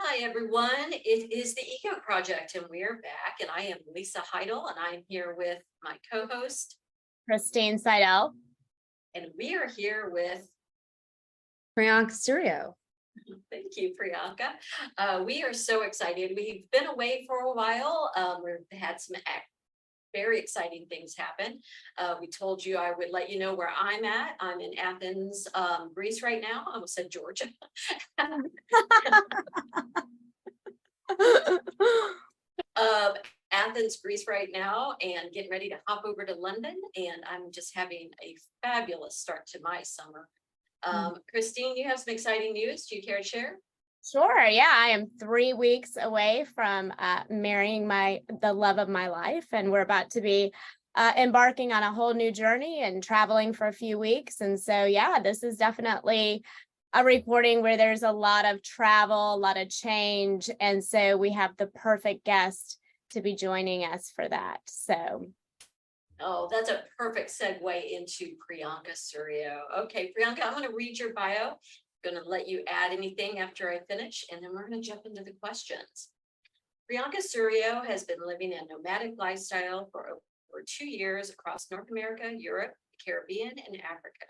Hi, everyone. It is the Eco Project, and we are back. And I am Lisa Heidel, and I'm here with my co-host, Christine Seidel. and we are here with Priyanka Surio. Thank you, Priyanka. We are so excited. We've been away for a while. We've had some very exciting things happen. We told you I would let you know where I'm at. I'm in Athens, Greece right now. I almost said Georgia. Athens, Greece right now, and getting ready to hop over to London. And I'm just having a fabulous start to my summer. Christine, you have some exciting news. Do you care to share? Sure. Yeah, I am 3 weeks away from marrying the love of my life, and we're about to be embarking on a whole new journey and traveling for a few weeks. And so, yeah, this is definitely a recording where there's a lot of travel, a lot of change, and so we have the perfect guest to be joining us for that. So. Oh, that's a perfect segue into Priyanka Surio. Okay, Priyanka, I'm going to read your bio. I'm going to let you add anything after I finish, and then we're going to jump into the questions. Priyanka Surio has been living a nomadic lifestyle for over 2 years across North America, Europe, the Caribbean, and Africa,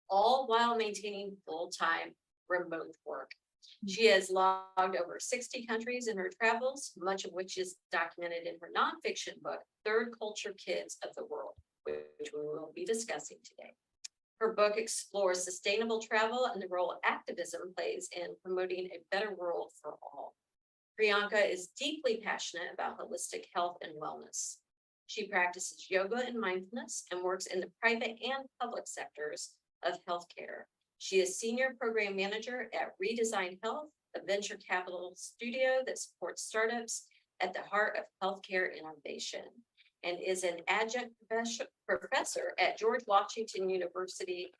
all while maintaining full-time remote work. She has logged over 60 countries in her travels, much of which is documented in her nonfiction book, Third Culture Kids of the World, which we will be discussing today. Her book explores sustainable travel and the role activism plays in promoting a better world for all. Priyanka is deeply passionate about holistic health and wellness. She practices yoga and mindfulness and works in the private and public sectors of healthcare. She is Senior Program Manager at Redesign Health, a venture capital studio that supports startups at the heart of healthcare innovation, and is an adjunct professor at George Washington University,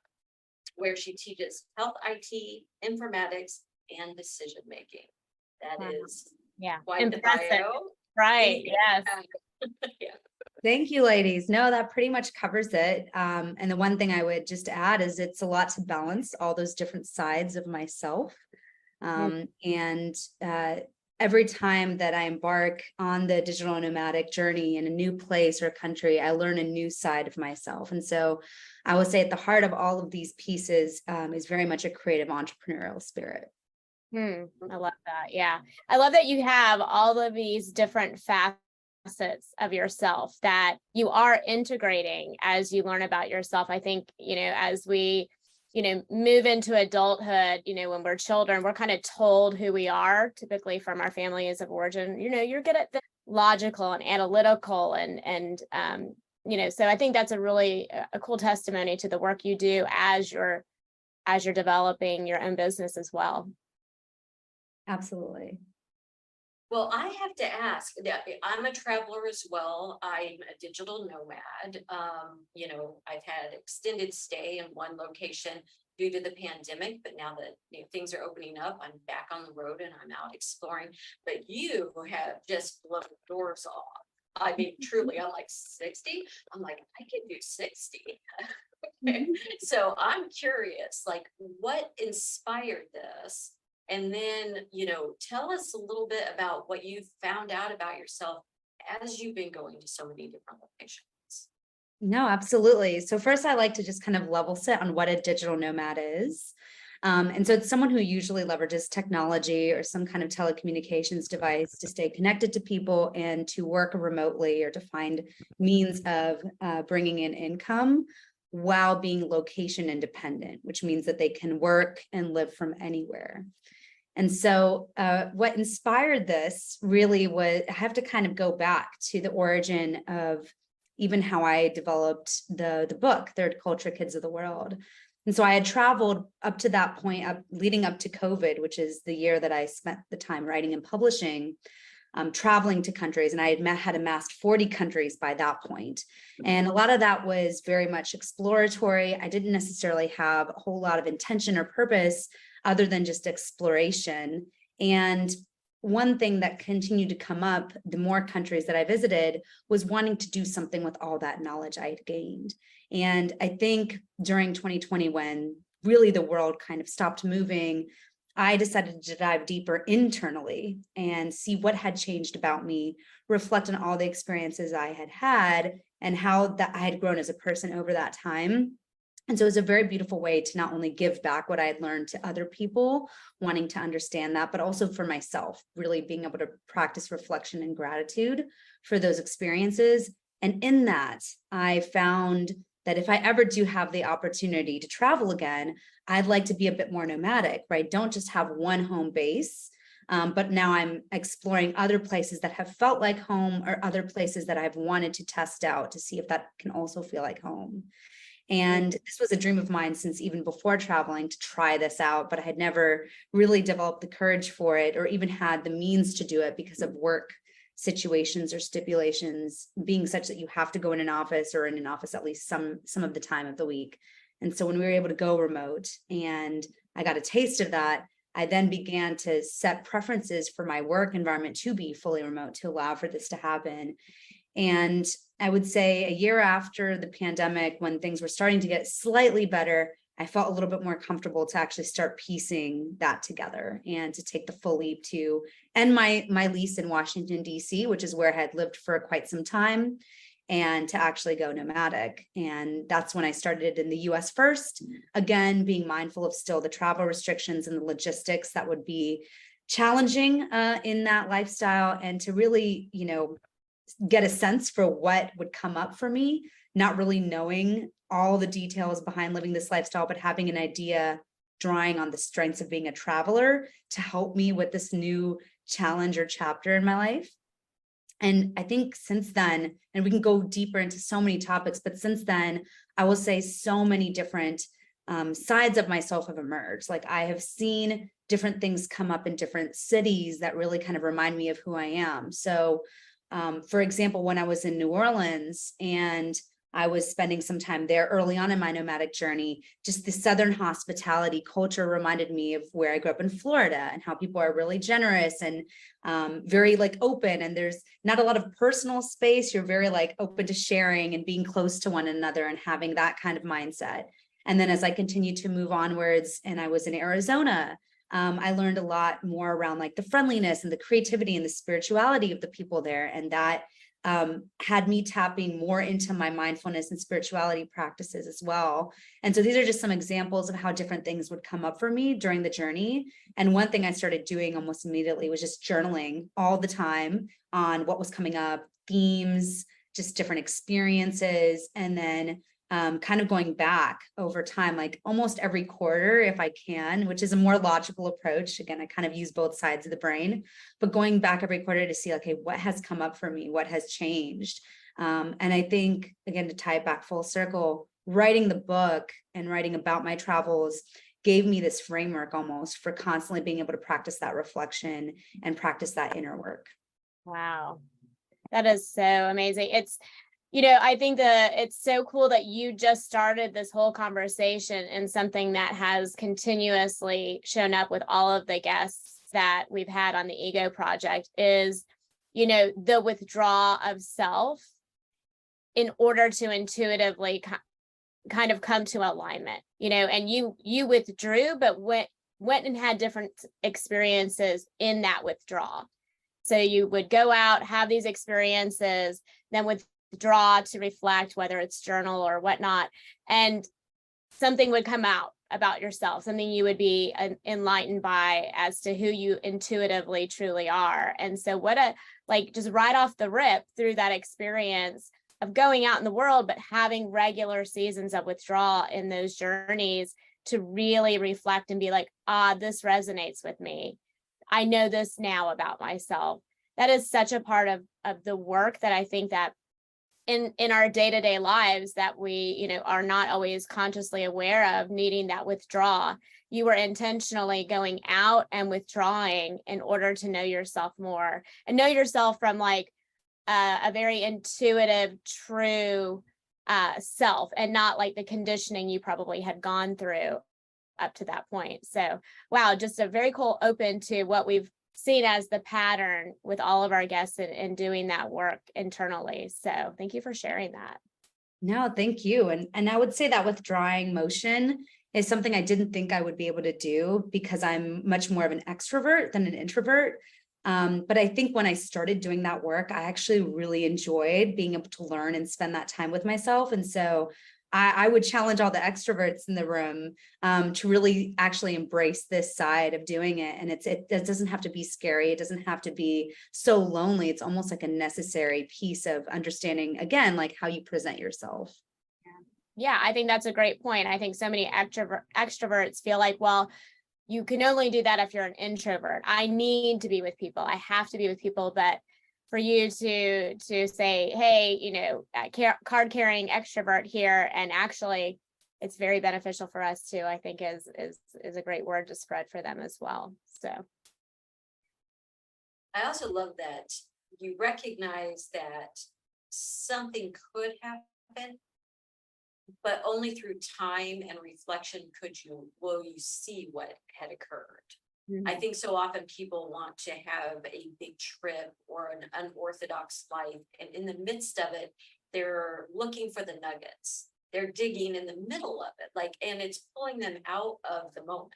where she teaches health IT, informatics, and decision making. That is quite Impressive. the bio. Right. Yes. Yeah. Thank you, ladies. No, that pretty much covers it. And the one thing I would just add is it's a lot to balance all those different sides of myself. And every time that I embark on the digital nomadic journey in a new place or country, I learn a new side of myself. And so I would say at the heart of all of these pieces is very much a creative entrepreneurial spirit. I love that. Yeah. I love that you have all of these different facets of yourself that you are integrating as you learn about yourself. I think, as we, move into adulthood, when we're children, we're kind of told who we are, typically from our families of origin. You're good at the logical and analytical and so I think that's a really a cool testimony to the work you do as you're developing your own business as well. Absolutely. Well, I have to ask, I'm a traveler as well. I'm a digital nomad. I've had extended stay in one location due to the pandemic, but now that things are opening up, I'm back on the road and I'm out exploring. But you have just blown the doors off. I mean, truly, I'm like 60. I'm like, I can do 60. Okay. So I'm curious, like, what inspired this? And then, tell us a little bit about what you've found out about yourself as you've been going to so many different locations. No, absolutely. So first, I like to just kind of level set on what a digital nomad is. And so it's someone who usually leverages technology or some kind of telecommunications device to stay connected to people and to work remotely or to find means of bringing in income while being location independent, which means that they can work and live from anywhere. And so what inspired this really was, I have to kind of go back to the origin of even how I developed the book, Third Culture Kids of the World. And so I had traveled up to that point, leading up to COVID, which is the year that I spent the time writing and publishing, traveling to countries. And I had amassed 40 countries by that point. And a lot of that was very much exploratory. I didn't necessarily have a whole lot of intention or purpose other than just exploration. And one thing that continued to come up, the more countries that I visited, was wanting to do something with all that knowledge I had gained. And I think during 2020, when really the world kind of stopped moving, I decided to dive deeper internally and see what had changed about me, reflect on all the experiences I had had and how that I had grown as a person over that time. And so it was a very beautiful way to not only give back what I had learned to other people, wanting to understand that, but also for myself, really being able to practice reflection and gratitude for those experiences. And in that, I found that if I ever do have the opportunity to travel again, I'd like to be a bit more nomadic, right? Don't just have one home base, but now I'm exploring other places that have felt like home or other places that I've wanted to test out to see if that can also feel like home. And this was a dream of mine since even before traveling to try this out, but I had never really developed the courage for it or even had the means to do it because of work situations or stipulations being such that you have to go in an office or in an office at least some of the time of the week. And so when we were able to go remote and I got a taste of that, I then began to set preferences for my work environment to be fully remote to allow for this to happen. And I would say a year after the pandemic, when things were starting to get slightly better, I felt a little bit more comfortable to actually start piecing that together and to take the full leap to end my lease in Washington, D.C., which is where I had lived for quite some time, and to actually go nomadic. And that's when I started in the US first, again, being mindful of still the travel restrictions and the logistics that would be challenging in that lifestyle, and to really, get a sense for what would come up for me, not really knowing all the details behind living this lifestyle, but having an idea, drawing on the strengths of being a traveler to help me with this new challenge or chapter in my life. And I think since then, and we can go deeper into so many topics, but since then, I will say so many different sides of myself have emerged. Like I have seen different things come up in different cities that really kind of remind me of who I am. So for example, when I was in New Orleans and I was spending some time there early on in my nomadic journey, just the Southern hospitality culture reminded me of where I grew up in Florida and how people are really generous and very like open, and there's not a lot of personal space. You're very like open to sharing and being close to one another and having that kind of mindset. And then as I continued to move onwards and I was in Arizona, I learned a lot more around like the friendliness and the creativity and the spirituality of the people there. And that had me tapping more into my mindfulness and spirituality practices as well. And so these are just some examples of how different things would come up for me during the journey. And one thing I started doing almost immediately was just journaling all the time on what was coming up, themes, just different experiences, and then kind of going back over time, like almost every quarter, if I can, which is a more logical approach. Again, I kind of use both sides of the brain, but going back every quarter to see, okay, what has come up for me? What has changed? And I think, again, to tie it back full circle, writing the book and writing about my travels gave me this framework almost for constantly being able to practice that reflection and practice that inner work. Wow. That is so amazing. I think that it's so cool that you just started this whole conversation in something that has continuously shown up with all of the guests that we've had on the Ego Project is, the withdrawal of self in order to intuitively kind of come to alignment, and you withdrew, but went and had different experiences in that withdrawal. So you would go out, have these experiences, then withdraw to reflect, whether it's journal or whatnot, and something would come out about yourself, something you would be enlightened by as to who you intuitively truly are. And so just right off the rip through that experience of going out in the world, but having regular seasons of withdrawal in those journeys to really reflect and be like, this resonates with me. I know this now about myself. That is such a part of the work that I think that in our day-to-day lives that we, are not always consciously aware of needing that withdrawal. You were intentionally going out and withdrawing in order to know yourself more and know yourself from like a very intuitive, true self, and not like the conditioning you probably had gone through up to that point. So, wow, just a very cool open to what we've seen as the pattern with all of our guests in doing that work internally. So thank you for sharing that. No, thank you. And I would say that withdrawing motion is something I didn't think I would be able to do because I'm much more of an extrovert than an introvert. But I think when I started doing that work, I actually really enjoyed being able to learn and spend that time with myself. And so I would challenge all the extroverts in the room to really actually embrace this side of doing it. And it doesn't have to be scary. It doesn't have to be so lonely. It's almost like a necessary piece of understanding, again, like how you present yourself. Yeah, I think that's a great point. I think so many extroverts feel like, well, you can only do that if you're an introvert. I need to be with people. I have to be with people. But for you to say, hey, you know, card carrying extrovert here, and actually it's very beneficial for us too, I think is a great word to spread for them as well. So I also love that you recognize that something could happen, but only through time and reflection will you see what had occurred. I think so often people want to have a big trip or an unorthodox life, and in the midst of it, they're looking for the nuggets. They're digging in the middle of it, like, and it's pulling them out of the moment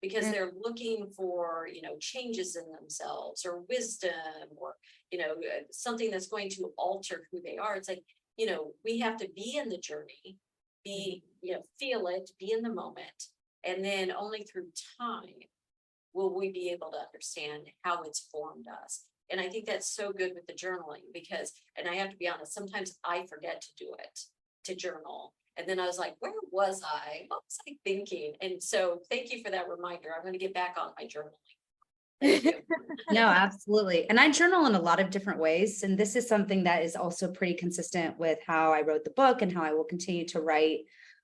because they're looking for, you know, changes in themselves or wisdom or, you know, something that's going to alter who they are. It's like, you know, we have to be in the journey, you know, feel it, be in the moment, and then only through time will we be able to understand how it's formed us. And I think that's so good with the journaling because, and I have to be honest, sometimes I forget to do it, to journal. And then I was like, where was I? What was I thinking? And so thank you for that reminder. I'm going to get back on my journaling. Thank you. No, absolutely. And I journal in a lot of different ways. And this is something that is also pretty consistent with how I wrote the book and how I will continue to write.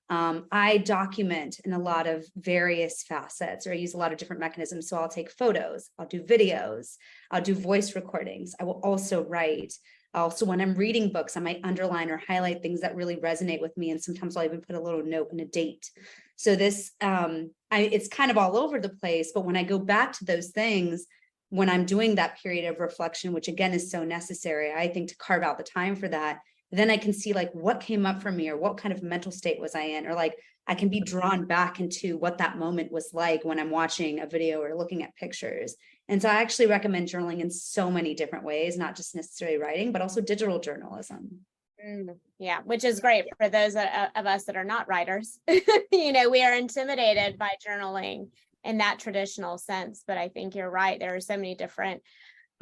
I document in a lot of various facets, or I use a lot of different mechanisms. So I'll take photos, I'll do videos, I'll do voice recordings. I will also write. Also, when I'm reading books, I might underline or highlight things that really resonate with me. And sometimes I'll even put a little note and a date. So this, it's kind of all over the place. But when I go back to those things, when I'm doing that period of reflection, which again is so necessary, I think, to carve out the time for that, then I can see like what came up for me or what kind of mental state was I in, or like I can be drawn back into what that moment was like when I'm watching a video or looking at pictures. And so I actually recommend journaling in so many different ways, not just necessarily writing, but also digital journalism. Yeah, which is great for those of us that are not writers. You know, we are intimidated by journaling in that traditional sense, but I think you're right. There are so many different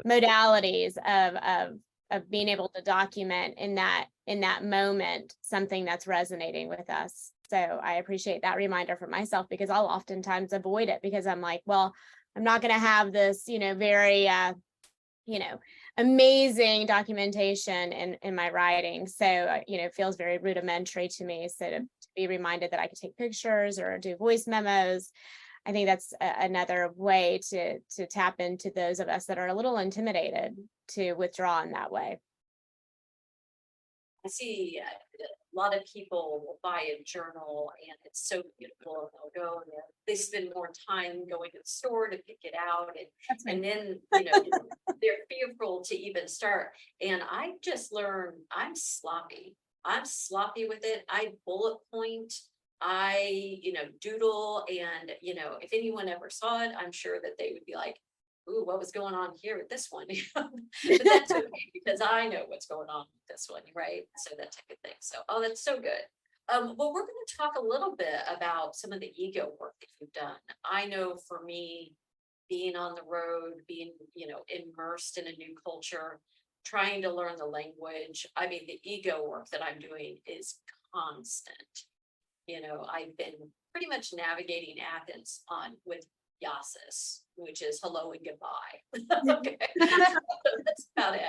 modalities of being able to document in that moment something that's resonating with us. So I appreciate that reminder for myself, because I'll oftentimes avoid it because I'm like, well, I'm not going to have this, you know, very you know, amazing documentation in my writing. So, you know, it feels very rudimentary to me. So to be reminded that I could take pictures or do voice memos, I think that's another way to tap into those of us that are a little intimidated to withdraw in that way. I see a lot of people will buy a journal and it's so beautiful, and they'll go and they spend more time going to the store to pick it out, and then, you know, they're fearful to even start. And I just learned I'm sloppy with it. I bullet point, I, you know, doodle, and, you know, if anyone ever saw it, I'm sure that they would be like, ooh, what was going on here with this one? But that's okay because I know what's going on with this one, right? So that type of thing. So, oh, that's so good. Well, we're going to talk a little bit about some of the ego work that you've done. I know for me, being on the road, being, you know, immersed in a new culture, trying to learn the language. I mean, the ego work that I'm doing is constant. You know, I've been pretty much navigating Athens with Yasis, which is hello and goodbye. Okay. That's about it.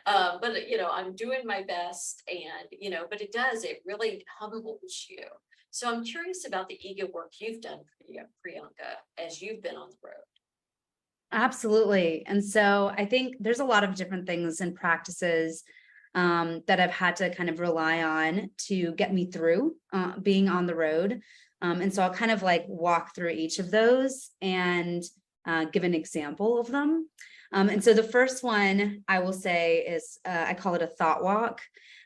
But, you know, I'm doing my best, and, you know, but it really humbles you. So I'm curious about the ego work you've done, Priyanka, as you've been on the road. Absolutely. And so I think there's a lot of different things and practices that I've had to kind of rely on to get me through being on the road. And so I'll kind of like walk through each of those and give an example of them. And so the first one I will say is I call it a thought walk.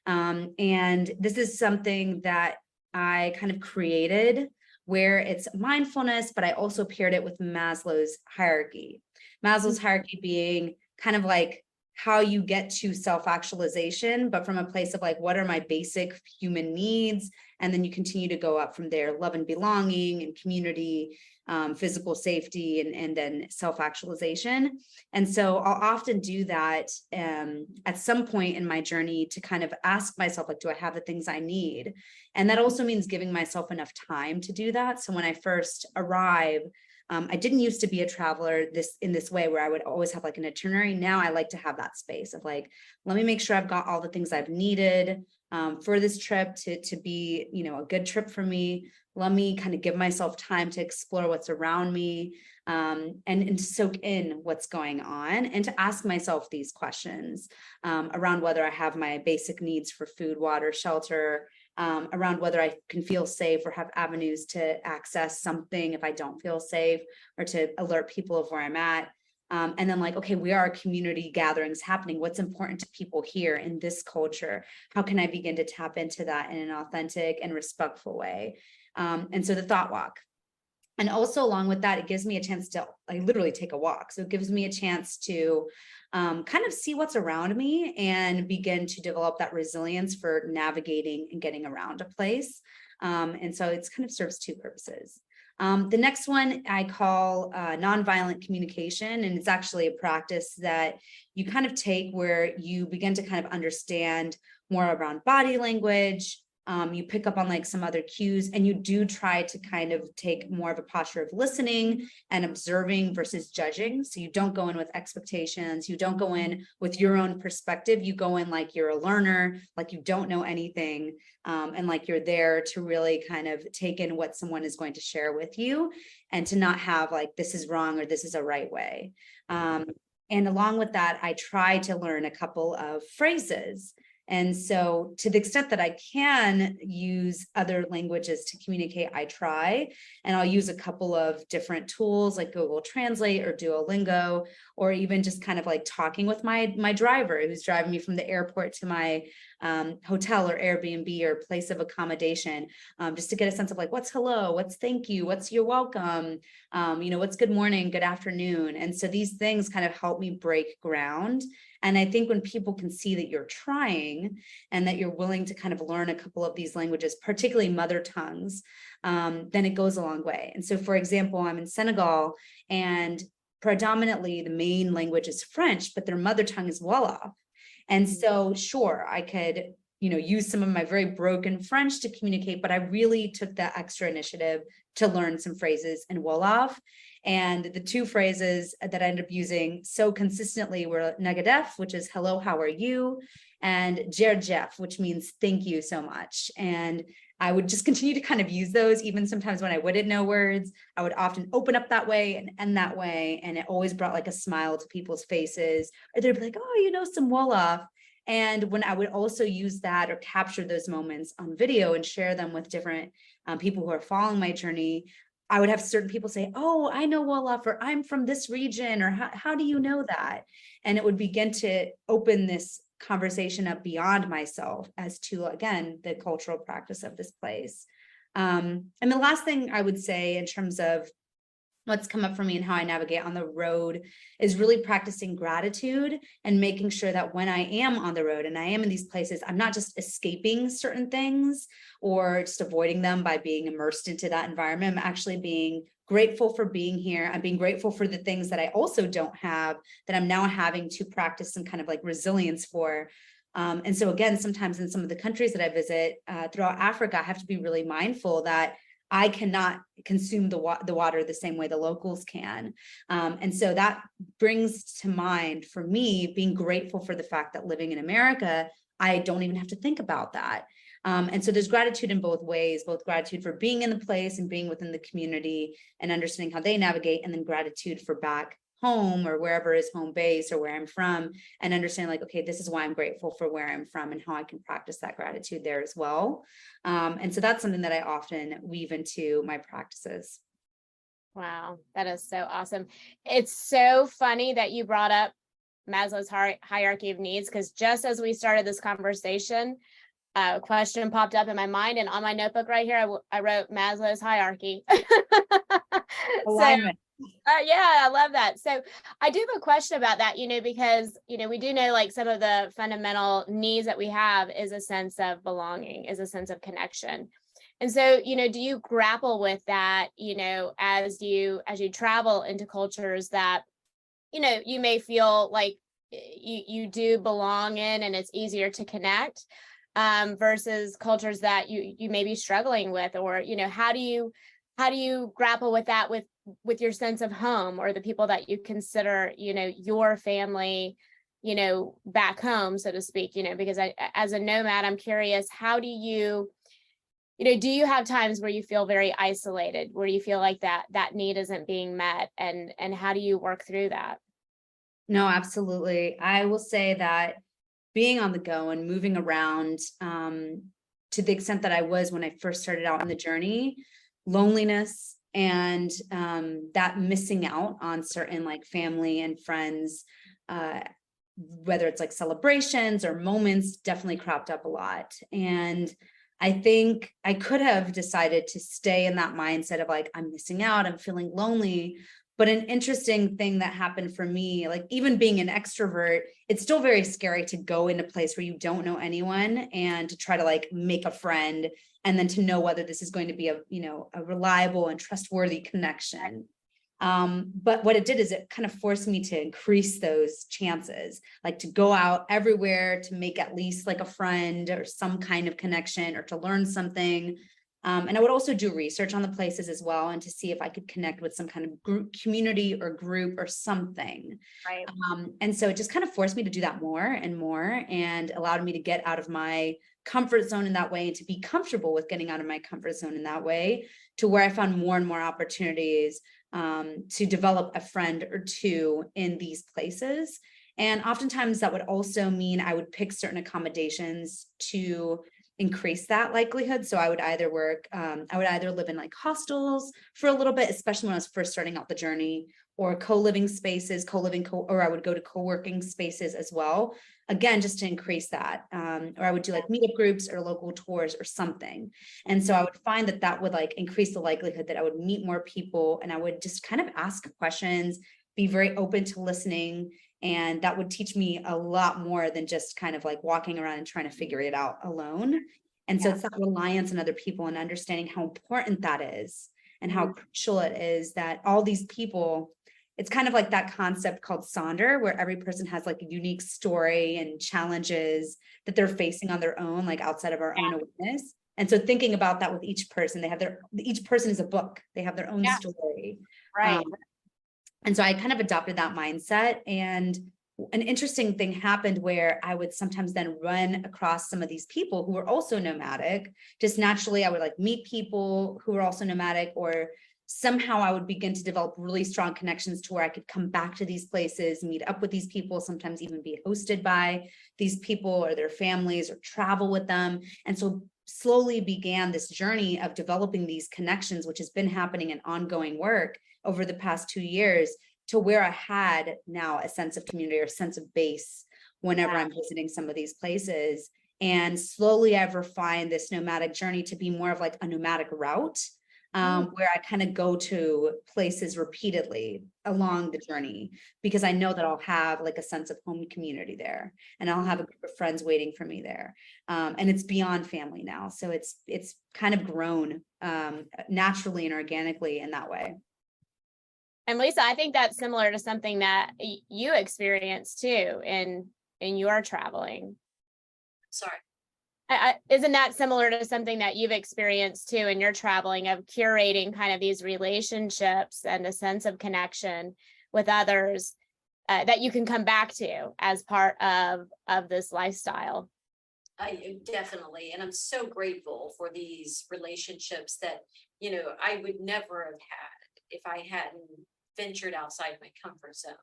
And this is something that I kind of created where it's mindfulness, but I also paired it with Maslow's hierarchy. Maslow's hierarchy being kind of like how you get to self-actualization, but from a place of like, what are my basic human needs? And then you continue to go up from there, love and belonging and community, physical safety, and then self-actualization. And so I'll often do that at some point in my journey to kind of ask myself, like, do I have the things I need? And that also means giving myself enough time to do that. So when I first arrive, I didn't used to be a traveler in this way where I would always have like an itinerary. Now I like to have that space of like, let me make sure I've got all the things I've needed for this trip to be, a good trip for me. Let me kind of give myself time to explore what's around me, and to soak in what's going on, and to ask myself these questions around whether I have my basic needs for food, water, shelter, around whether I can feel safe or have avenues to access something if I don't feel safe, or to alert people of where I'm at. And then like, okay, where are community gatherings happening? What's important to people here in this culture? How can I begin to tap into that in an authentic and respectful way? And so the thought walk. And also along with that, it gives me a chance to like literally take a walk. So it gives me a chance to kind of see what's around me and begin to develop that resilience for navigating and getting around a place. And so it's kind of serves two purposes. The next one I call nonviolent communication, and it's actually a practice that you kind of take where you begin to kind of understand more around body language. You pick up on like some other cues, and you do try to kind of take more of a posture of listening and observing versus judging. So you don't go in with expectations. You don't go in with your own perspective. You go in like you're a learner, like you don't know anything, and like you're there to really kind of take in what someone is going to share with you, and to not have like, this is wrong or this is a right way. And along with that, I try to learn a couple of phrases. And so to the extent that I can use other languages to communicate, I try, and I'll use a couple of different tools like Google Translate or Duolingo, or even just kind of like talking with my driver who's driving me from the airport to my hotel or Airbnb or place of accommodation, just to get a sense of like, what's hello, what's thank you, what's you're welcome, what's good morning, good afternoon. And so these things kind of help me break ground. And I think when people can see that you're trying and that you're willing to kind of learn a couple of these languages, particularly mother tongues, then it goes a long way. And so, for example, I'm in Senegal, and predominantly the main language is French, but their mother tongue is Wolof. And so, sure, I could, use some of my very broken French to communicate, but I really took that extra initiative to learn some phrases in Wolof. And the two phrases that I ended up using so consistently were Nagadef, which is hello, how are you? And Jerjef, which means thank you so much. And I would just continue to kind of use those, even sometimes when I wouldn't know words. I would often open up that way and end that way. And it always brought like a smile to people's faces. Or they'd be like, oh, some Wolof. And when I would also use that or capture those moments on video and share them with different people who are following my journey, I would have certain people say, oh, I know Wolof, or I'm from this region, or how do you know that? And it would begin to open this conversation up beyond myself as to, again, the cultural practice of this place. And the last thing I would say in terms of what's come up for me and how I navigate on the road is really practicing gratitude and making sure that when I am on the road and I am in these places, I'm not just escaping certain things or just avoiding them by being immersed into that environment. I'm actually being grateful for being here. I'm being grateful for the things that I also don't have that I'm now having to practice some kind of like resilience for. And so again, sometimes in some of the countries that I visit throughout Africa, I have to be really mindful that I cannot consume the water the same way the locals can. And so that brings to mind for me being grateful for the fact that living in America, I don't even have to think about that. And so there's gratitude in both ways, both gratitude for being in the place and being within the community and understanding how they navigate, and then gratitude for back home or wherever is home base or where I'm from, and understand like, okay, this is why I'm grateful for where I'm from and how I can practice that gratitude there as well. And so that's something that I often weave into my practices. Wow, that is so awesome. It's so funny that you brought up Maslow's hierarchy of needs, because just as we started this conversation, question popped up in my mind, and on my notebook right here, I wrote Maslow's hierarchy. So, Alignment. yeah, I love that. So I do have a question about that, because, we do know like some of the fundamental needs that we have is a sense of belonging, is a sense of connection. And so, do you grapple with that, as you travel into cultures that, you may feel like you do belong in and it's easier to connect, versus cultures that you may be struggling with, or, how do you grapple with that with your sense of home, or the people that you consider, your family, back home, so to speak, because as a nomad, I'm curious, how do you have times where you feel very isolated, where you feel like that need isn't being met, and how do you work through that? No, absolutely. I will say that being on the go and moving around, to the extent that I was when I first started out on the journey, loneliness and that missing out on certain like family and friends, whether it's like celebrations or moments, definitely cropped up a lot. And I think I could have decided to stay in that mindset of like, I'm missing out, I'm feeling lonely. But an interesting thing that happened for me, like even being an extrovert, it's still very scary to go in a place where you don't know anyone and to try to like make a friend, and then to know whether this is going to be a reliable and trustworthy connection. But what it did is it kind of forced me to increase those chances, like to go out everywhere, to make at least like a friend or some kind of connection, or to learn something. And I would also do research on the places as well, and to see if I could connect with some kind of group, community or group or something. Right. And so it just kind of forced me to do that more and more, and allowed me to get out of my comfort zone in that way, and to be comfortable with getting out of my comfort zone in that way, to where I found more and more opportunities to develop a friend or two in these places. And oftentimes that would also mean I would pick certain accommodations to increase that likelihood. So I would either live in like hostels for a little bit, especially when I was first starting out the journey, or co-living spaces, or I would go to co-working spaces as well. Again, just to increase that. Or I would do like meetup groups or local tours or something. And so I would find that would like increase the likelihood that I would meet more people, and I would just kind of ask questions, be very open to listening. And that would teach me a lot more than just kind of like walking around and trying to figure it out alone. And so it's that reliance on other people, and understanding how important that is, and how crucial it is that all these people, it's kind of like that concept called Sonder, where every person has like a unique story and challenges that they're facing on their own, like outside of our own awareness. And so thinking about that with each person, each person is a book, they have their own story. Right. And so I kind of adopted that mindset. And an interesting thing happened where I would sometimes then run across some of these people who were also nomadic. Just naturally, I would like meet people who were also nomadic, or somehow I would begin to develop really strong connections to where I could come back to these places, meet up with these people, sometimes even be hosted by these people or their families, or travel with them. And so slowly began this journey of developing these connections, which has been happening in ongoing work over the past 2 years, to where I had now a sense of community or sense of base whenever I'm visiting some of these places. And slowly I've refined this nomadic journey to be more of like a nomadic route, where I kind of go to places repeatedly along the journey, because I know that I'll have like a sense of home community there, and I'll have a group of friends waiting for me there. And it's beyond family now. So it's kind of grown naturally and organically in that way. And Lisa, I think that's similar to something that you experienced too in your traveling. Sorry. Isn't that similar to something that you've experienced too in your traveling, of curating kind of these relationships and a sense of connection with others that you can come back to as part of this lifestyle? Definitely. And I'm so grateful for these relationships that, I would never have had if I hadn't ventured outside my comfort zone.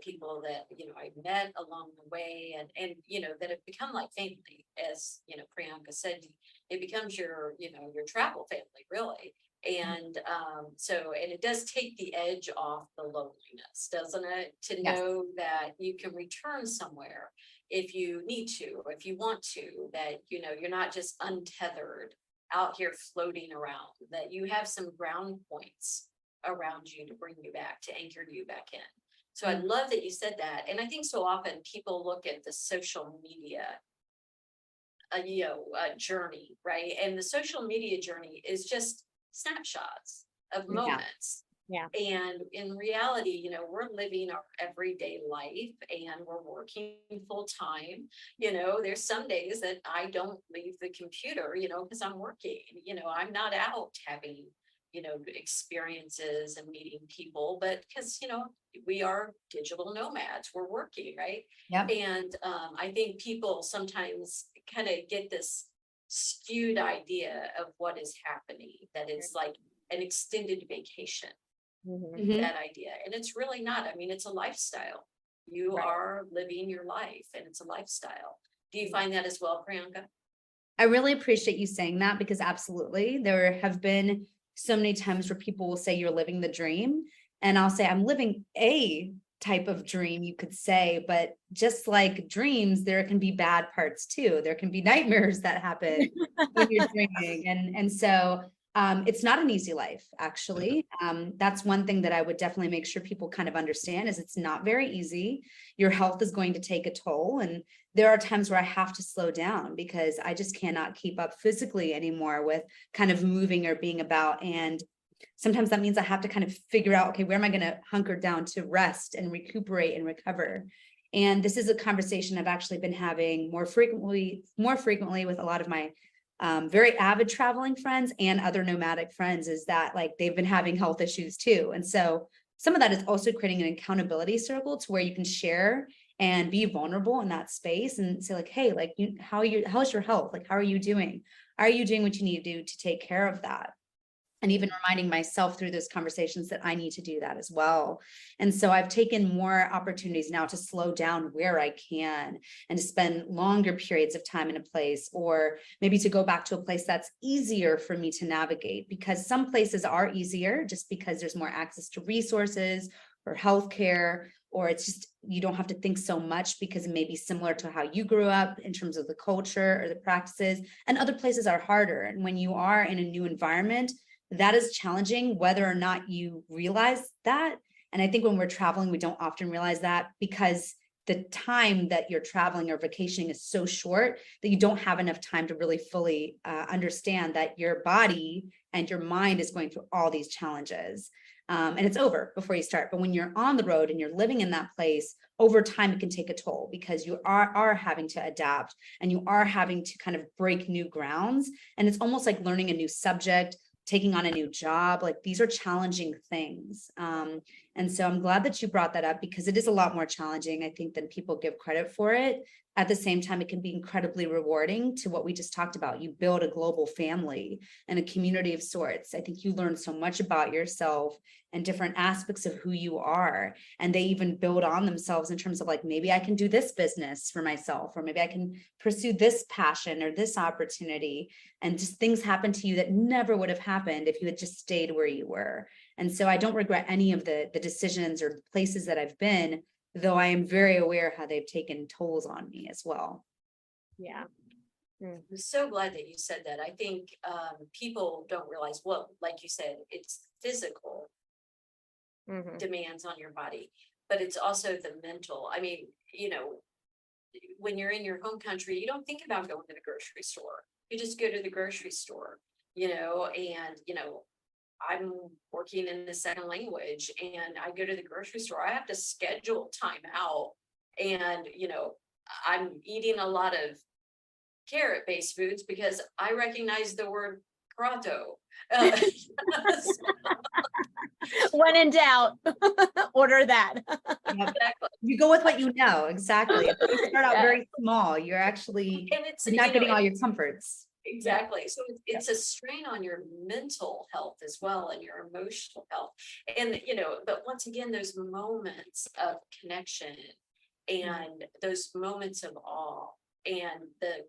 People that, I met along the way, and that have become like family. As, Priyanka said, it becomes your travel family, really. And and it does take the edge off the loneliness, doesn't it? To Yes. know that you can return somewhere if you need to, or if you want to, that, you're not just untethered out here floating around, that you have some ground points around you to bring you back, to anchor you back in. So I love that you said that. And I think so often people look at the social media journey, right? And the social media journey is just snapshots of Yeah. moments. Yeah. And in reality, we're living our everyday life and we're working full time. There's some days that I don't leave the computer, because I'm working. I'm not out having, experiences and meeting people, but because, we are digital nomads, we're working, right? Yep. And I think people sometimes kind of get this skewed idea of what is happening, that it's like an extended vacation, Mhm. that idea. And it's really not. I mean, it's a lifestyle. You Right. are living your life and it's a lifestyle. Do you find that as well, Priyanka? I really appreciate you saying that because absolutely, there have been so many times where people will say you're living the dream. And I'll say I'm living a type of dream, you could say, but just like dreams, there can be bad parts too. There can be nightmares that happen when you're dreaming. And so it's not an easy life, actually. That's one thing that I would definitely make sure people kind of understand is it's not very easy. Your health is going to take a toll. And there are times where I have to slow down because I just cannot keep up physically anymore with kind of moving or being about. And sometimes that means I have to kind of figure out, okay, where am I going to hunker down to rest and recuperate and recover? And this is a conversation I've actually been having more frequently with a lot of my very avid traveling friends and other nomadic friends, is that like they've been having health issues too. And so some of that is also creating an accountability circle to where you can share and be vulnerable in that space and say like, hey, like how's your health? Like, how are you doing? Are you doing what you need to do to take care of that? And even reminding myself through those conversations that I need to do that as well. And so I've taken more opportunities now to slow down where I can and to spend longer periods of time in a place, or maybe to go back to a place that's easier for me to navigate, because some places are easier just because there's more access to resources or healthcare, or it's just you don't have to think so much because it may be similar to how you grew up in terms of the culture or the practices. And other places are harder. And when you are in a new environment, that is challenging, whether or not you realize that. And I think when we're traveling, we don't often realize that because the time that you're traveling or vacationing is so short that you don't have enough time to really fully understand that your body and your mind is going through all these challenges. And it's over before you start. But when you're on the road and you're living in that place, over time, it can take a toll because you are having to adapt and you are having to kind of break new grounds. And it's almost like learning a new subject, taking on a new job. Like these are challenging things. And so I'm glad that you brought that up because it is a lot more challenging, I think, than people give credit for it. At the same time, it can be incredibly rewarding to what we just talked about. You build a global family and a community of sorts. I think you learn so much about yourself and different aspects of who you are. And they even build on themselves in terms of like, maybe I can do this business for myself, or maybe I can pursue this passion or this opportunity. And just things happen to you that never would have happened if you had just stayed where you were. And so I don't regret any of the decisions or places that I've been, though I am very aware how they've taken tolls on me as well. Yeah. I'm so glad that you said that. I think people don't realize, well, like you said, it's physical demands on your body, but it's also the mental. I mean, when you're in your home country, you don't think about going to the grocery store. You just go to the grocery store, I'm working in the second language and I go to the grocery store. I have to schedule time out. And, I'm eating a lot of carrot-based foods because I recognize the word prato. When in doubt, order that. Yep. Exactly. You go with what you know. Exactly. If you start out very small, you're actually And it's, you're not getting all your comforts. exactly. So it's a strain on your mental health as well and your emotional health. And, but once again, those moments of connection and those moments of awe and the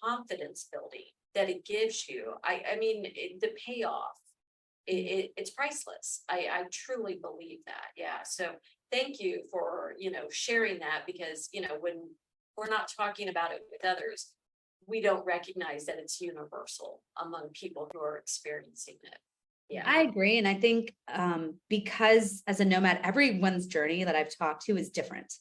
confidence building that it gives you, the payoff it's priceless. I truly believe that. Yeah. So thank you for, sharing that, because, when we're not talking about it with others, we don't recognize that it's universal among people who are experiencing it. Yeah. I agree. And I think because as a nomad, everyone's journey that I've talked to is different.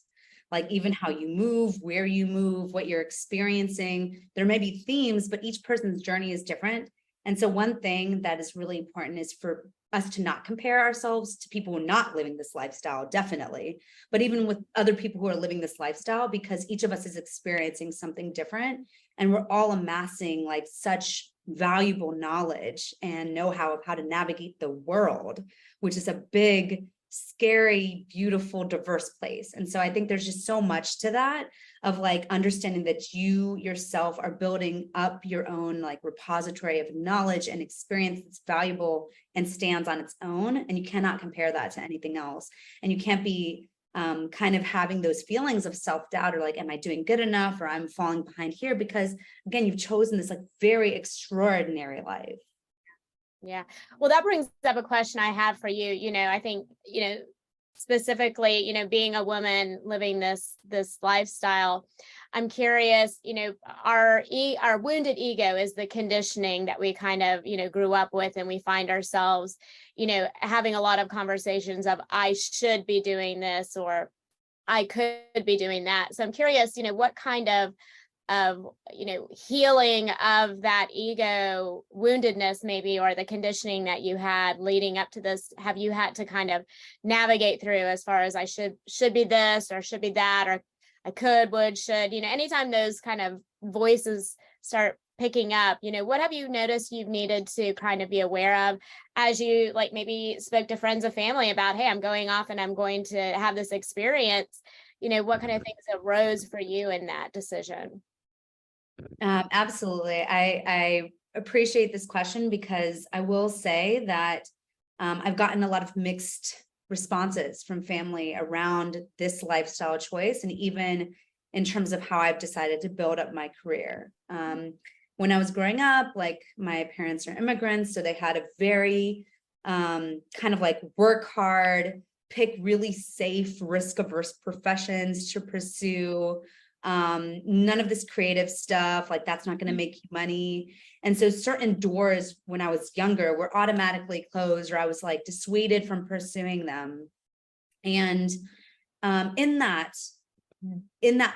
Like even how you move, where you move, what you're experiencing, there may be themes, but each person's journey is different. And so one thing that is really important is for us to not compare ourselves to people who are not living this lifestyle, definitely, but even with other people who are living this lifestyle, because each of us is experiencing something different, and we're all amassing like such valuable knowledge and know-how of how to navigate the world, which is a big, scary, beautiful, diverse place. And so I think there's just so much to that, of like understanding that you yourself are building up your own like repository of knowledge and experience that's valuable and stands on its own. And you cannot compare that to anything else. And you can't be kind of having those feelings of self-doubt, or like, am I doing good enough, or I'm falling behind here, because again, you've chosen this like very extraordinary life. Yeah. Well, that brings up a question I have for you. I think, specifically, being a woman living this lifestyle, I'm curious, our wounded ego is the conditioning that we kind of, grew up with, and we find ourselves, having a lot of conversations of, I should be doing this, or I could be doing that. So I'm curious, what kind of healing of that ego woundedness maybe, or the conditioning that you had leading up to this, have you had to kind of navigate through, as far as I should be this, or should be that, or I could, would, should, anytime those kind of voices start picking up, what have you noticed you've needed to kind of be aware of as you like maybe spoke to friends or family about, hey, I'm going off and I'm going to have this experience, what kind of things arose for you in that decision? Absolutely. I appreciate this question, because I will say that I've gotten a lot of mixed responses from family around this lifestyle choice, and even in terms of how I've decided to build up my career. When I was growing up, like my parents are immigrants, so they had a very kind of like work hard, pick really safe, risk-averse professions to pursue. None of this creative stuff, like that's not going to make you money. And so certain doors when I was younger were automatically closed, or I was like dissuaded from pursuing them. And in that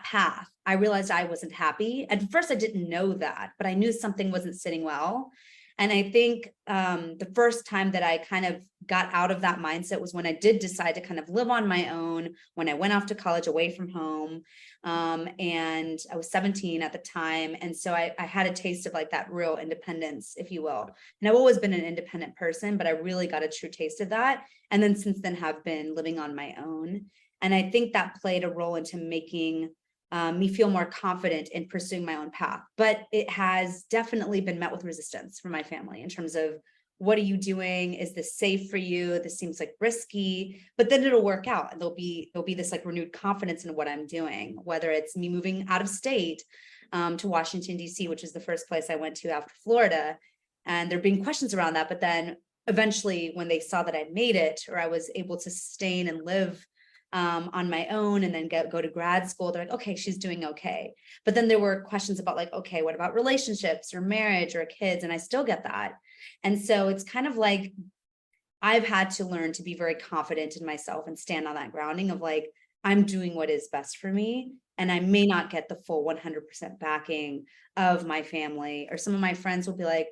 path, I realized I wasn't happy. At first, I didn't know that, but I knew something wasn't sitting well. And I think the first time that I kind of got out of that mindset was when I did decide to kind of live on my own, when I went off to college away from home. And I was 17 at the time. And so I had a taste of like that real independence, if you will. And I've always been an independent person, but I really got a true taste of that. And then since then have been living on my own. And I think that played a role into making me feel more confident in pursuing my own path. But it has definitely been met with resistance from my family in terms of, what are you doing? Is this safe for you? This seems like risky, but then it'll work out, and there'll be this like renewed confidence in what I'm doing, whether it's me moving out of state to Washington, D.C., which is the first place I went to after Florida. And there being questions around that. But then eventually when they saw that I'd made it, or I was able to sustain and live on my own and then go to grad school, they're like, okay, she's doing okay. But then there were questions about like, okay, what about relationships or marriage or kids? And I still get that. And so it's kind of like, I've had to learn to be very confident in myself and stand on that grounding of like, I'm doing what is best for me. And I may not get the full 100% backing of my family, or some of my friends will be like,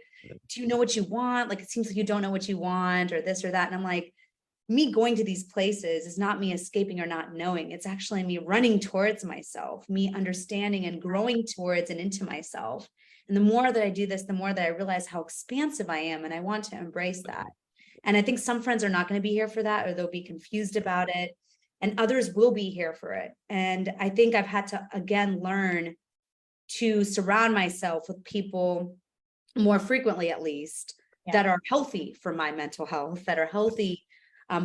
do you know what you want? Like, it seems like you don't know what you want, or this or that. And I'm like, me going to these places is not me escaping or not knowing. It's actually me running towards myself, me understanding and growing towards and into myself. And the more that I do this, the more that I realize how expansive I am, and I want to embrace that. And I think some friends are not going to be here for that, or they'll be confused about it, and others will be here for it. And I think I've had to, again, learn to surround myself with people more frequently, at least, that are healthy for my mental health, that are healthy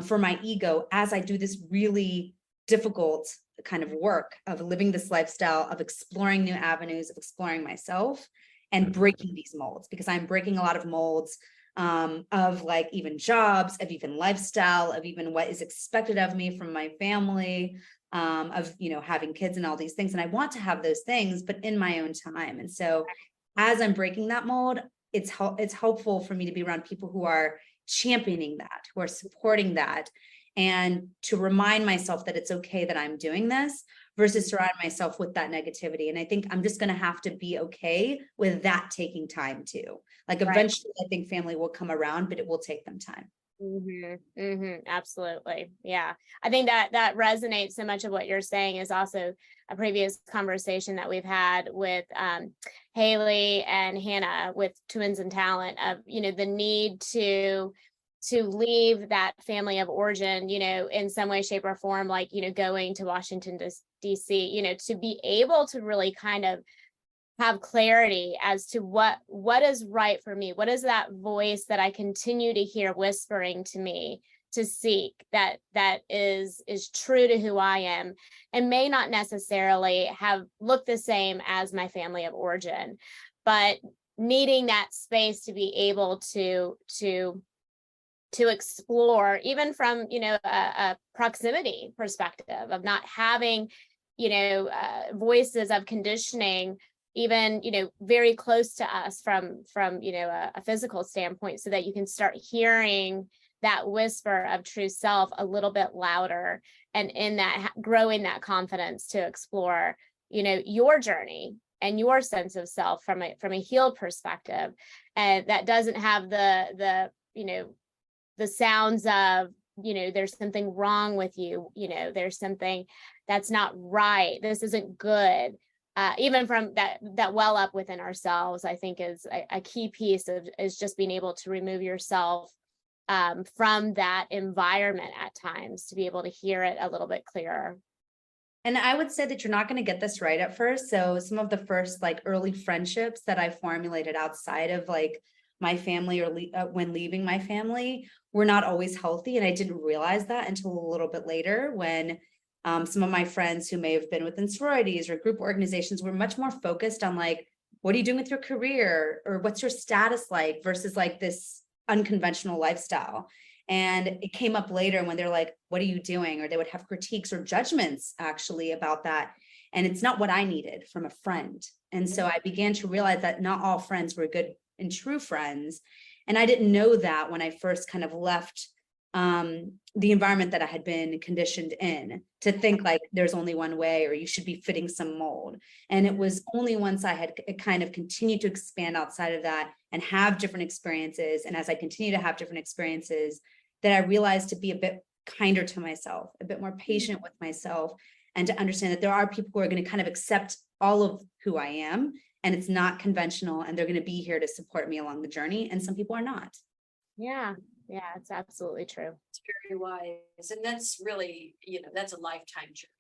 for my ego, as I do this really difficult kind of work of living this lifestyle, of exploring new avenues, of exploring myself and breaking these molds, because I'm breaking a lot of molds of like even jobs, of even lifestyle, of even what is expected of me from my family, of, you know, having kids and all these things. And I want to have those things, but in my own time. And so as I'm breaking that mold, it's helpful for me to be around people who are championing that, who are supporting that, and to remind myself that it's okay that I'm doing this versus surround myself with that negativity. And I think I'm just going to have to be okay with that taking time too. Like eventually I think family will come around, but it will take them time. Absolutely. Yeah. I think that resonates. So much of what you're saying is also a previous conversation that we've had with Haley and Hannah with Twins and Talent of, you know, the need to leave that family of origin, you know, in some way, shape or form, like, you know, going to Washington DC, you know, to be able to really kind of have clarity as to what is right for me. What is that voice that I continue to hear whispering to me to seek that is true to who I am and may not necessarily have looked the same as my family of origin, but needing that space to be able to explore, even from, you know, a proximity perspective of not having, you know, voices of conditioning, even, you know, very close to us from, you know, a physical standpoint, so that you can start hearing that whisper of true self a little bit louder, and in that growing that confidence to explore, you know, your journey and your sense of self from a healed perspective. And that doesn't have the, you know, the sounds of, you know, there's something wrong with you, you know, there's something that's not right, this isn't good. Even from that well up within ourselves, I think is a key piece of is just being able to remove yourself from that environment at times to be able to hear it a little bit clearer. And I would say that you're not going to get this right at first. So some of the first like early friendships that I formulated outside of like my family or when leaving my family were not always healthy. And I didn't realize that until a little bit later when some of my friends who may have been within sororities or group organizations were much more focused on like, what are you doing with your career? Or what's your status like versus like this unconventional lifestyle. And it came up later when they're like, what are you doing? Or they would have critiques or judgments actually about that. And it's not what I needed from a friend. And so I began to realize that not all friends were good and true friends. And I didn't know that when I first kind of left the environment that I had been conditioned in to think like there's only one way or you should be fitting some mold. And it was only once I had kind of continued to expand outside of that and have different experiences. And as I continue to have different experiences, that I realized to be a bit kinder to myself, a bit more patient with myself, and to understand that there are people who are going to kind of accept all of who I am. And it's not conventional, and they're going to be here to support me along the journey. And some people are not. Yeah, it's absolutely true. It's very wise. And that's really, you know, that's a lifetime journey.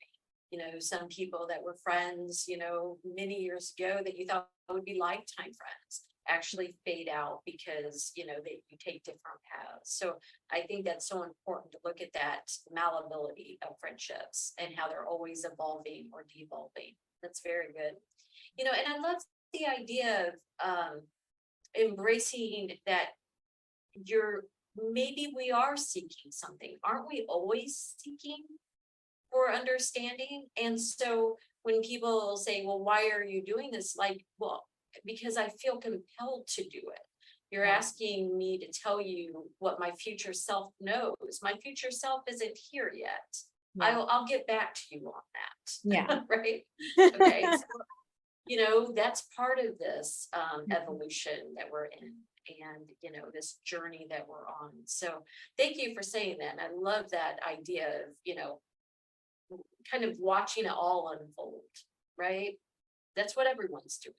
You know, some people that were friends, you know, many years ago that you thought would be lifetime friends actually fade out because, you know, you take different paths. So I think that's so important to look at that malleability of friendships and how they're always evolving or devolving. That's very good. You know, and I love the idea of embracing that maybe we are seeking something. Aren't we always seeking for understanding? And so when people say, well, why are you doing this? Like, well, because I feel compelled to do it. You're asking me to tell you what my future self knows. My future self isn't here yet. I'll get back to you on that. Yeah. Right. Okay. So, you know, that's part of this evolution that we're in, and, you know, this journey that we're on. So thank you for saying that. And I love that idea of, you know, kind of watching it all unfold, right? That's what everyone's doing.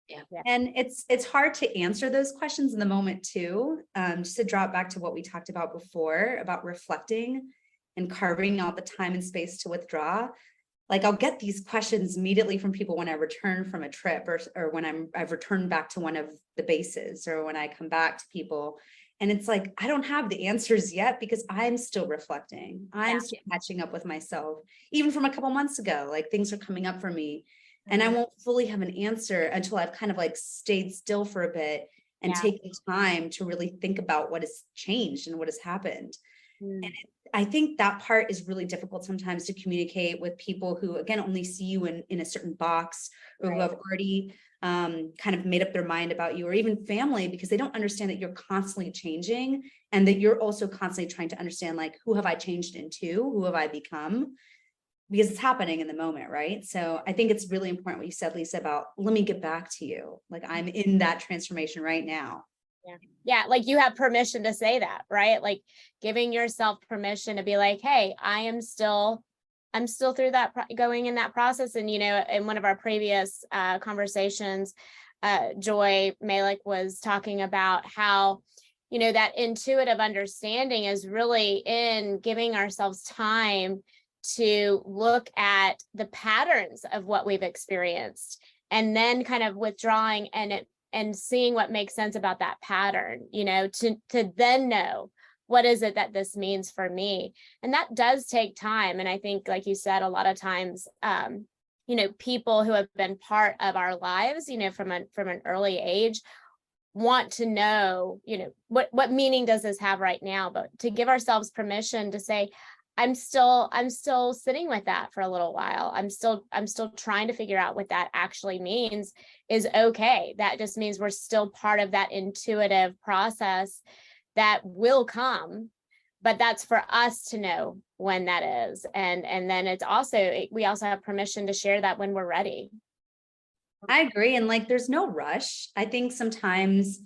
Yeah. And it's hard to answer those questions in the moment too. Just to drop back to what we talked about before about reflecting and carving out the time and space to withdraw. Like I'll get these questions immediately from people when I return from a trip or when I've returned back to one of the bases or when I come back to people. And it's like, I don't have the answers yet because I'm still reflecting. I'm still catching up with myself, even from a couple months ago, like things are coming up for me and I won't fully have an answer until I've kind of like stayed still for a bit and Yeah. take the time to really think about what has changed and what has happened. Mm. And I think that part is really difficult sometimes to communicate with people who, again, only see you in a certain box, or who Right. have already kind of made up their mind about you, or even family, because they don't understand that you're constantly changing, and that you're also constantly trying to understand, like, who have I changed into? Who have I become? Because it's happening in the moment, right? So I think it's really important what you said, Lisa, about let me get back to you. Like, I'm in that transformation right now. Yeah, like you have permission to say that, right? Like giving yourself permission to be like, hey, I'm still through that, going in that process. And, in one of our previous conversations, Joy Malik was talking about how, that intuitive understanding is really in giving ourselves time to look at the patterns of what we've experienced, and then kind of withdrawing and seeing what makes sense about that pattern, to then know what is it that this means for me. And that does take time. And I think, like you said, a lot of times, people who have been part of our lives, from an early age, want to know, what meaning does this have right now? But to give ourselves permission to say, I'm still sitting with that for a little while. I'm still trying to figure out what that actually means is okay. That just means we're still part of that intuitive process that will come, but that's for us to know when that is. And then we also have permission to share that when we're ready. I agree. And like, there's no rush. I think sometimes,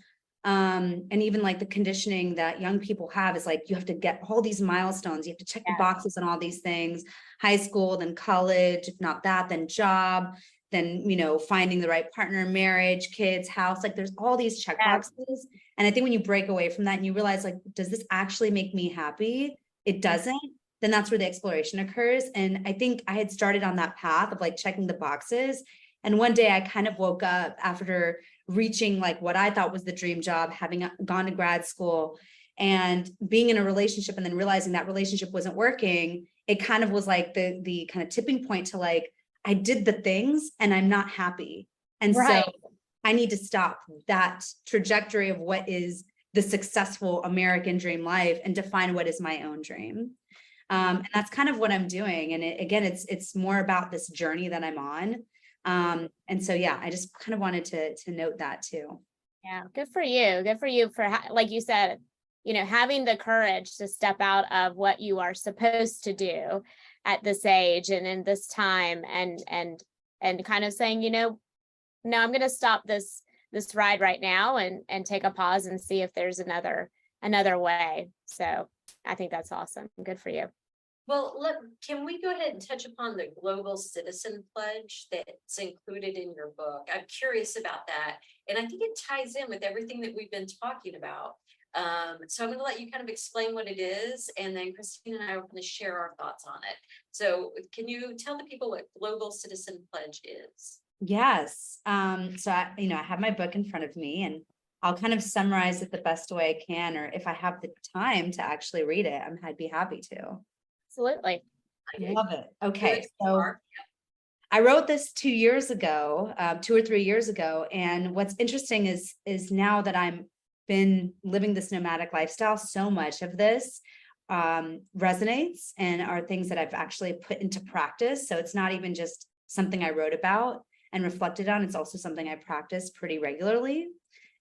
and even like the conditioning that young people have is like, you have to get all these milestones. You have to check the boxes on all these things, high school, then college, if not that, then job, then, finding the right partner, marriage, kids, house, like there's all these check boxes. And I think when you break away from that and you realize, like, does this actually make me happy? It doesn't. Then that's where the exploration occurs. And I think I had started on that path of like checking the boxes. And one day I kind of woke up after reaching like what I thought was the dream job, having gone to grad school and being in a relationship, and then realizing that relationship wasn't working. It kind of was like the kind of tipping point to like, I did the things and I'm not happy. And so I need to stop that trajectory of what is the successful American dream life and define what is my own dream. And that's kind of what I'm doing. And it's more about this journey that I'm on. And so, yeah, I just kind of wanted to note that too. Yeah. Good for you. Good for you for, like you said, having the courage to step out of what you are supposed to do at this age and in this time, and kind of saying, no, I'm going to stop this ride right now and take a pause and see if there's another way. So I think that's awesome. Good for you. Well, can we go ahead and touch upon the Global Citizen Pledge that's included in your book? I'm curious about that. And I think it ties in with everything that we've been talking about. So I'm going to let you kind of explain what it is, and then Christine and I are going to share our thoughts on it. So can you tell the people what Global Citizen Pledge is? Yes. So I have my book in front of me, and I'll kind of summarize it the best way I can, or if I have the time to actually read it, I'd be happy to. Absolutely. Love it. Okay. So I wrote this 2 years ago, 2 or 3 years ago. And what's interesting is now that I'm been living this nomadic lifestyle, so much of this resonates and are things that I've actually put into practice. So it's not even just something I wrote about and reflected on. It's also something I practice pretty regularly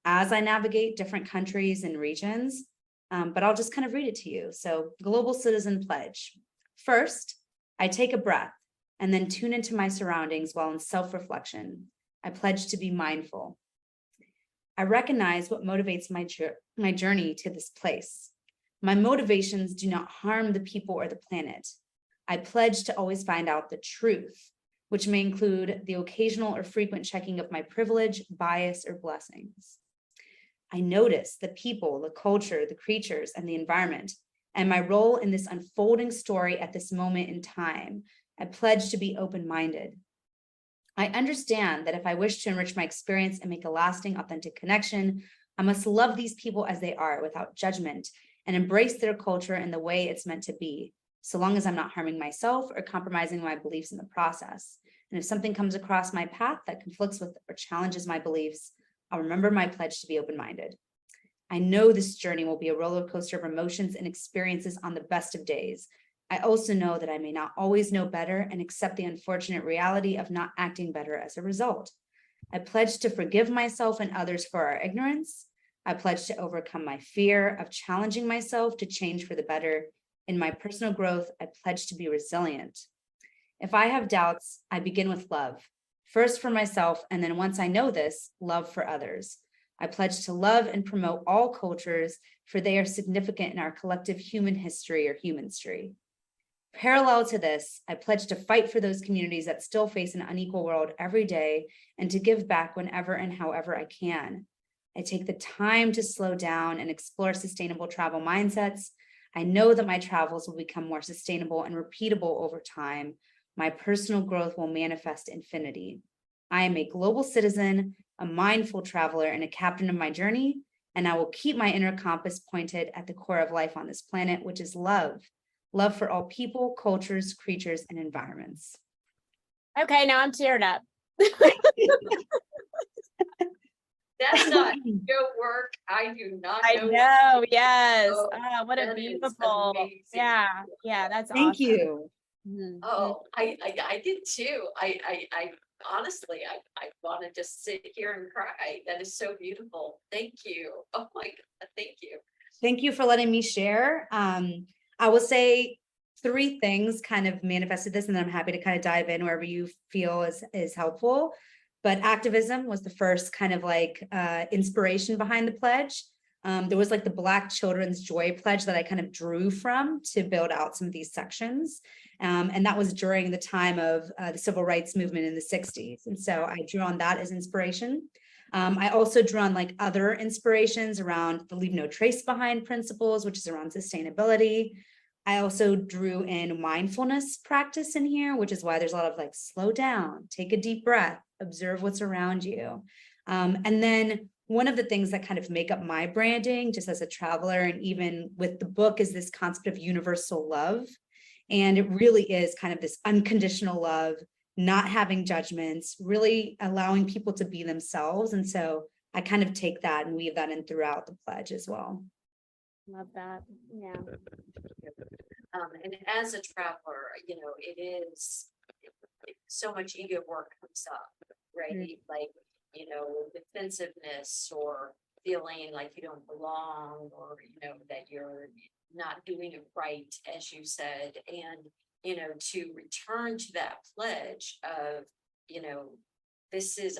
as I navigate different countries and regions. But I'll just kind of read it to you. So, Global Citizen Pledge. First, I take a breath and then tune into my surroundings while in self-reflection. I pledge to be mindful. I recognize what motivates my journey to this place. My motivations do not harm the people or the planet. I pledge to always find out the truth, which may include the occasional or frequent checking of my privilege, bias, or blessings. I notice the people, the culture, the creatures, and the environment, and my role in this unfolding story at this moment in time. I pledge to be open-minded. I understand that if I wish to enrich my experience and make a lasting, authentic connection, I must love these people as they are without judgment and embrace their culture in the way it's meant to be, so long as I'm not harming myself or compromising my beliefs in the process. And if something comes across my path that conflicts with or challenges my beliefs, I'll remember my pledge to be open-minded. I know this journey will be a roller coaster of emotions and experiences on the best of days. I also know that I may not always know better and accept the unfortunate reality of not acting better as a result. I pledge to forgive myself and others for our ignorance. I pledge to overcome my fear of challenging myself to change for the better. In my personal growth, I pledge to be resilient. If I have doubts, I begin with love, first for myself, and then once I know this, love for others. I pledge to love and promote all cultures, for they are significant in our collective human history or humanstry. Parallel to this, I pledge to fight for those communities that still face an unequal world every day and to give back whenever and however I can. I take the time to slow down and explore sustainable travel mindsets. I know that my travels will become more sustainable and repeatable over time. My personal growth will manifest infinity. I am a global citizen, a mindful traveler, and a captain of my journey, and I will keep my inner compass pointed at the core of life on this planet, which is love. Love for all people, cultures, creatures, and environments. Okay, now I'm teared up. That's not your work. I do not I know. know, yes. Oh, Oh, what a that is beautiful, amazing. yeah, that's Thank awesome. you. Mhm. Oh, I did too. I honestly, I want to just sit here and cry. That is so beautiful. Thank you. Oh my God, thank you. Thank you for letting me share. I will say 3 things kind of manifested this, and then I'm happy to kind of dive in wherever you feel is helpful. But activism was the first kind of like inspiration behind the pledge. There was like the Black Children's Joy Pledge that I kind of drew from to build out some of these sections. And that was during the time of the civil rights movement in the 60s. And so I drew on that as inspiration. I also drew on like other inspirations around the leave no trace behind principles, which is around sustainability. I also drew in mindfulness practice in here, which is why there's a lot of like slow down, take a deep breath, observe what's around you. And then one of the things that kind of make up my branding just as a traveler and even with the book is this concept of universal love. And it really is kind of this unconditional love, not having judgments, really allowing people to be themselves. And so I kind of take that and weave that in throughout the pledge as well. Love that, yeah. And as a traveler, it is so much ego work comes up, right? Like, defensiveness or feeling like you don't belong or, that you're not doing it right, as you said. And, to return to that pledge of,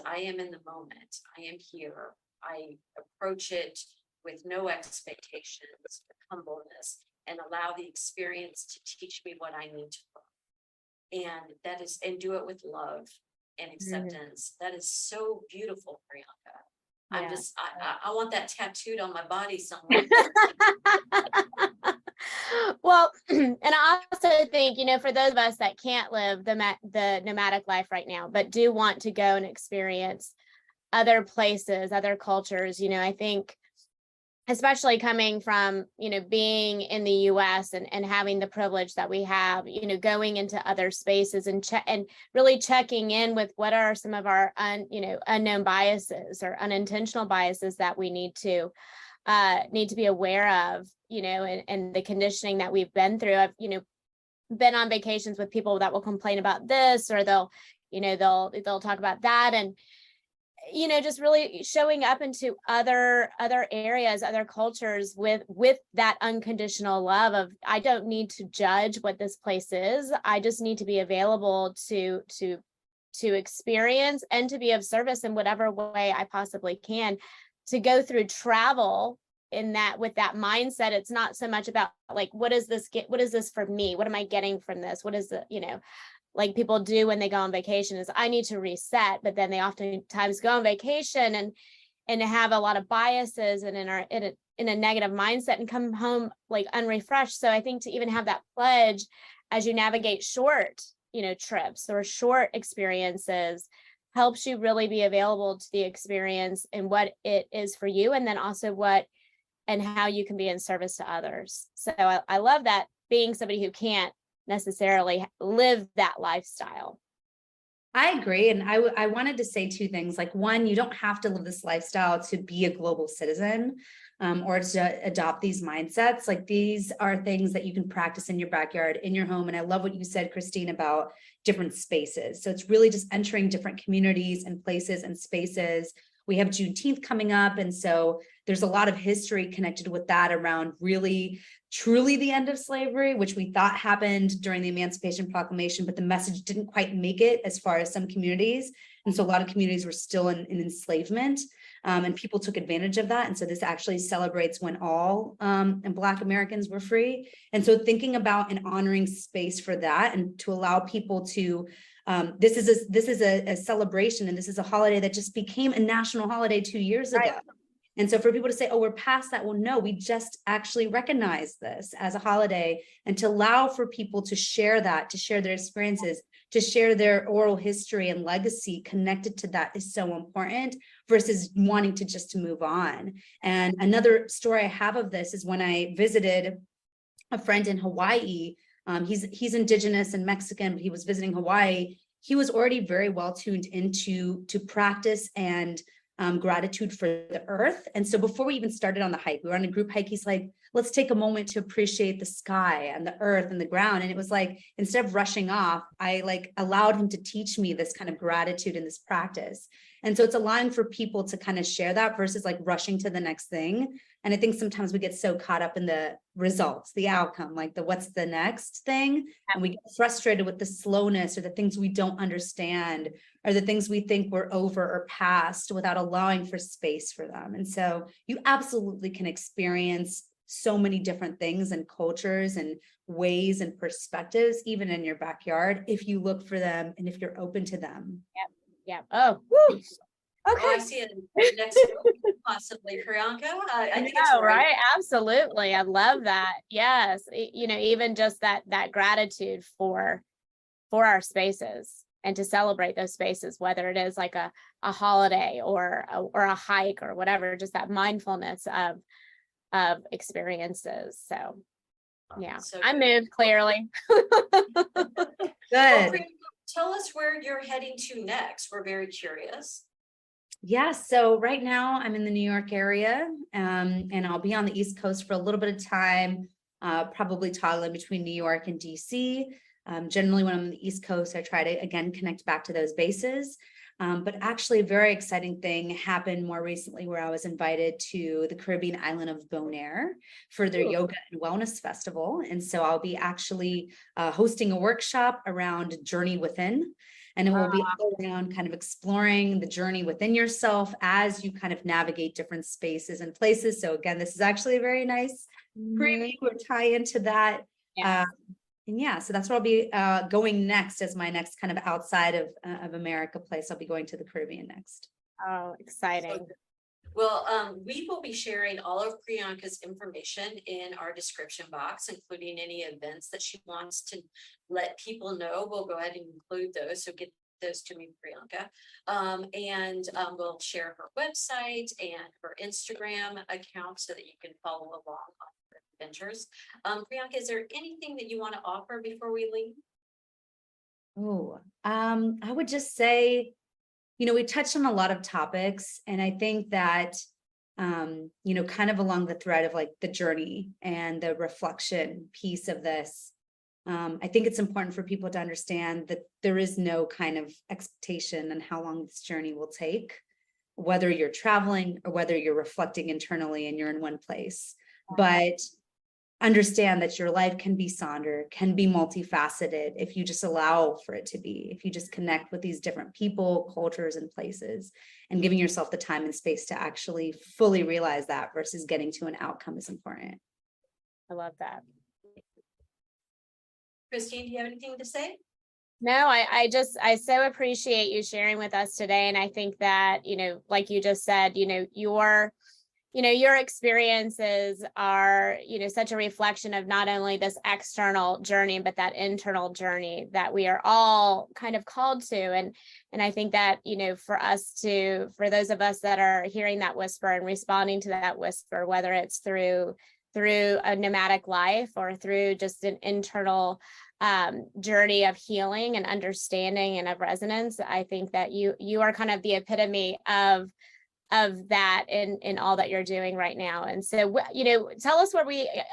I am in the moment, I am here, I approach it with no expectations, with humbleness, and allow the experience to teach me what I need to learn. And do it with love and acceptance. That is so beautiful, Priyanka. Yeah. I want that tattooed on my body somewhere. Well, and I also think, for those of us that can't live the nomadic life right now, but do want to go and experience other places, other cultures, I think, especially coming from, being in the US and having the privilege that we have, going into other spaces and really checking in with what are some of our unknown biases or unintentional biases that we need to be aware of, and the conditioning that we've been through. I've, been on vacations with people that will complain about this, or they'll talk about that. And just really showing up into other areas, other cultures with that unconditional love of, I don't need to judge what this place is. I just need to be available to experience and to be of service in whatever way I possibly can. To go through travel with that mindset, it's not so much about like, what is this for me? What am I getting from this? What is the, like people do when they go on vacation is I need to reset, but then they oftentimes go on vacation and have a lot of biases and in a negative mindset and come home like unrefreshed. So I think to even have that pledge as you navigate short, trips or short experiences helps you really be available to the experience and what it is for you. And then also and how you can be in service to others. So I love that, being somebody who can't necessarily live that lifestyle. I agree. And I wanted to say two things. Like, one, you don't have to live this lifestyle to be a global citizen, or to adopt these mindsets. Like, these are things that you can practice in your backyard, in your home. And I love what you said, Christine, about different spaces. So it's really just entering different communities and places and spaces. We have Juneteenth coming up. And so there's a lot of history connected with that around really truly the end of slavery, which we thought happened during the Emancipation Proclamation, but the message didn't quite make it as far as some communities. And so a lot of communities were still in enslavement, and people took advantage of that. And so this actually celebrates when all and Black Americans were free. And so thinking about and honoring space for that, and to allow people to, this is a celebration, and this is a holiday that just became a national holiday 2 years ago. Right. And so for people to say, oh, we're past that. Well, no, we just actually recognize this as a holiday, and to allow for people to share that, to share their experiences, to share their oral history and legacy connected to that is so important, versus wanting to just to move on. And another story I have of this is when I visited a friend in Hawaii. He's indigenous and Mexican, but he was visiting Hawaii. He was already very well tuned into practice and gratitude for the earth. And so before we even started on the hike, we were on a group hike. He's like, let's take a moment to appreciate the sky and the earth and the ground. And it was like, instead of rushing off, I like allowed him to teach me this kind of gratitude and this practice. And so it's allowing for people to kind of share that versus like rushing to the next thing. And I think sometimes we get so caught up in the results, the outcome, like the what's the next thing. And we get frustrated with the slowness or the things we don't understand or the things we think we're over or past, without allowing for space for them. And so you absolutely can experience so many different things and cultures and ways and perspectives, even in your backyard, if you look for them and if you're open to them. Yeah. Oh, woo. Oh, I Okay. see it next possibly, Priyanka. I think it's No, right. right? Absolutely. I love that. Yes. Even just that gratitude for our spaces, and to celebrate those spaces, whether it is like a holiday or a hike or whatever, just that mindfulness of experiences. So yeah, So I good. moved clearly. Well, Good. Priyanka, tell us where you're heading to next. We're very curious. Yeah, so right now I'm in the New York area, and I'll be on the East Coast for a little bit of time, probably toggling between New York and DC. Generally, when I'm on the East Coast, I try to, again, connect back to those bases. But actually, a very exciting thing happened more recently where I was invited to the Caribbean island of Bonaire for their Ooh. yoga and wellness festival. And so I'll be actually hosting a workshop around journey within. And it will be all around kind of exploring the journey within yourself as you kind of navigate different spaces and places. So again, this is actually a very nice preview or tie into that. Yeah. And yeah, so that's where I'll be going next as my next kind of outside of America place. I'll be going to the Caribbean next. Oh, exciting. Well, we will be sharing all of Priyanka's information in our description box, including any events that she wants to let people know. We'll go ahead and include those. So get those to me, Priyanka. And we'll share her website and her Instagram account so that you can follow along on her adventures. Priyanka, is there anything that you want to offer before we leave? Oh, I would just say, we touched on a lot of topics, and I think that, kind of along the thread of like the journey and the reflection piece of this, I think it's important for people to understand that there is no kind of expectation on how long this journey will take, whether you're traveling or whether you're reflecting internally and you're in one place. But understand that your life can be sonder, can be multifaceted if you just allow for it to be, if you just connect with these different people, cultures, and places, and giving yourself the time and space to actually fully realize that versus getting to an outcome is important. I love that. Christine, do you have anything to say? No, I so appreciate you sharing with us today. And I think that, like you just said, your experiences are, such a reflection of not only this external journey, but that internal journey that we are all kind of called to. And I think that, for those of us that are hearing that whisper and responding to that whisper, whether it's through a nomadic life or through just an internal journey of healing and understanding and of resonance. I think that you are kind of the epitome of that in all that you're doing right now. And so, tell us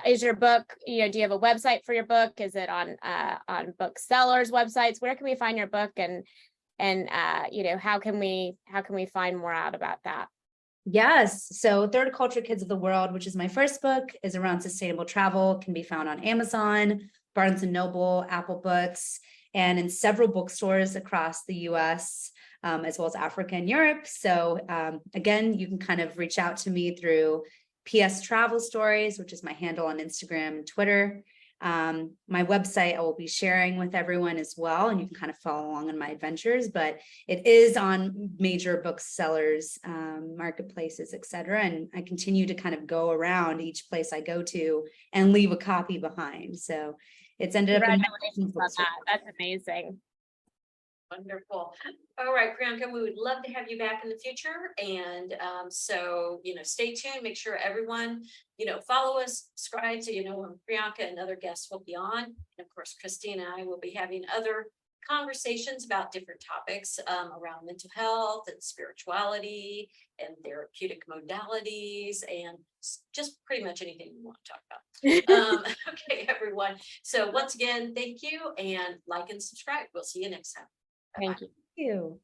is your book, do you have a website for your book? Is it on booksellers websites? Where can we find your book, and how can we find more out about that? Yes. So Third Culture Kids of the World, which is my first book, is around sustainable travel, can be found on Amazon, Barnes and Noble, Apple Books, and in several bookstores across the US, as well as Africa and Europe. So again, you can kind of reach out to me through PS Travel Stories, which is my handle on Instagram and Twitter. My website I will be sharing with everyone as well, and you can kind of follow along on my adventures, but it is on major booksellers, marketplaces, etc. And I continue to kind of go around each place I go to and leave a copy behind. So it's ended up in Congratulations on that. That's amazing. Wonderful. All right, Priyanka, we would love to have you back in the future. And so, stay tuned, make sure everyone, follow us, subscribe so you know when Priyanka and other guests will be on. And of course, Christine and I will be having other conversations about different topics around mental health and spirituality and therapeutic modalities and just pretty much anything we want to talk about. Okay, everyone. So once again, thank you, and like and subscribe. We'll see you next time. Thank you. Thank you.